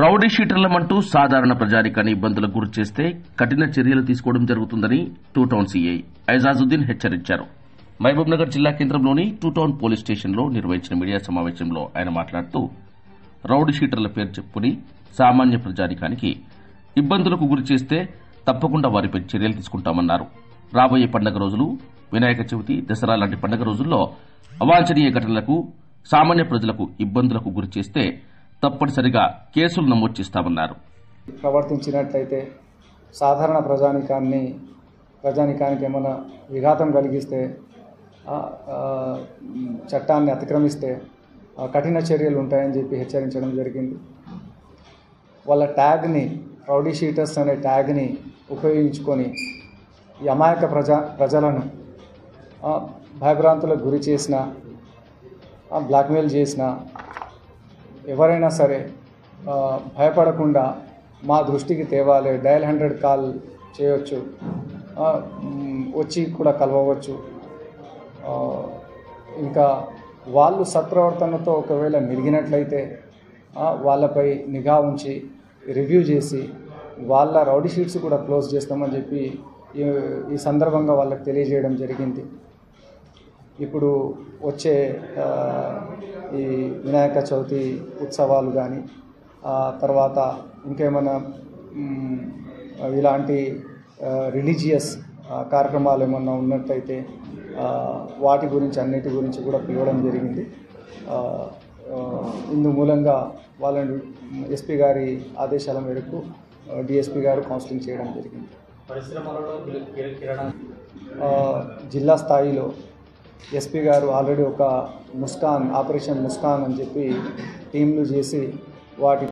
Rowdy షీటర్లమంటూ సాధారణ ప్రజానికాన్ని ఇబ్బందులకు గురి చేస్తే కఠిన చర్యలు తీసుకోవడం జరుగుతుందని టూ టౌన్ సీఐ ఐజాజుద్దీన్ హెచ్చరించారు. మహబూబ్నగర్ జిల్లా కేంద్రంలోని టూ టౌన్ పోలీస్ స్టేషన్లో నిర్వహించిన మీడియా సమావేశంలో ఆయన మాట్లాడుతూ రౌడీ షీటర్ల పేరు చెప్పుకుని సామాన్య ప్రజానికానికి ఇబ్బందులకు గురి చేస్తే తప్పకుండా వారిపై చర్యలు తీసుకుంటామన్నారు. రాబోయే పండుగ రోజులు, వినాయక చవితి, దసరా లాంటి పండుగ రోజుల్లో అవాంఛనీయ ఘటనలకు, సామాన్య ప్రజలకు ఇబ్బందులకు గురి చేస్తే తప్పనిసరిగా కేసులు నమోదు చేస్తామన్నారు. ప్రవర్తించినట్లయితే సాధారణ ప్రజానికానికి ఏమైనా విఘాతం కలిగిస్తే, చట్టాన్ని అతిక్రమిస్తే కఠిన చర్యలు ఉంటాయని చెప్పి హెచ్చరించడం జరిగింది. వాళ్ళ ట్యాగ్ని, రౌడీ షీటర్స్ అనే ట్యాగ్ని ఉపయోగించుకొని ఈ అమాయక ప్రజలను భయభ్రాంతులకు గురి చేసిన, బ్లాక్మెయిల్ చేసిన ఎవరైనా సరే భయపడకుండా మా దృష్టికి తేవాలి, డయల్ 100 కాల్ చేయవచ్చు, వచ్చి కూడా కలవవచ్చు. ఇంకా వాళ్ళు సత్ప్రవర్తనతో ఒకవేళ మెలిగినట్లయితే వాళ్ళపై నిఘా ఉంచి రివ్యూ చేసి వాళ్ళ రౌడీ షీట్స్ కూడా క్లోజ్ చేస్తామని చెప్పి ఈ సందర్భంగా వాళ్ళకి తెలియజేయడం జరిగింది. ఇప్పుడు వచ్చే ఈ వినాయక చవితి ఉత్సవాలు కానీ, తర్వాత ఇంకేమైనా ఇలాంటి రిలీజియస్ కార్యక్రమాలు ఏమన్నా ఉన్నట్టయితే వాటి గురించి, అన్నిటి గురించి కూడా పిలవడం జరిగింది. ఇందు మూలంగా వాళ్ళని ఎస్పీ గారి ఆదేశాల మేరకు డిఎస్పీ గారు కౌన్సిలింగ్ చేయడం జరిగింది. జిల్లా స్థాయిలో ఎస్పీ గారు ఆల్రెడీ ఒక ఆపరేషన్ ముస్కాన్ అని చెప్పి టీంలు చేసి వాటి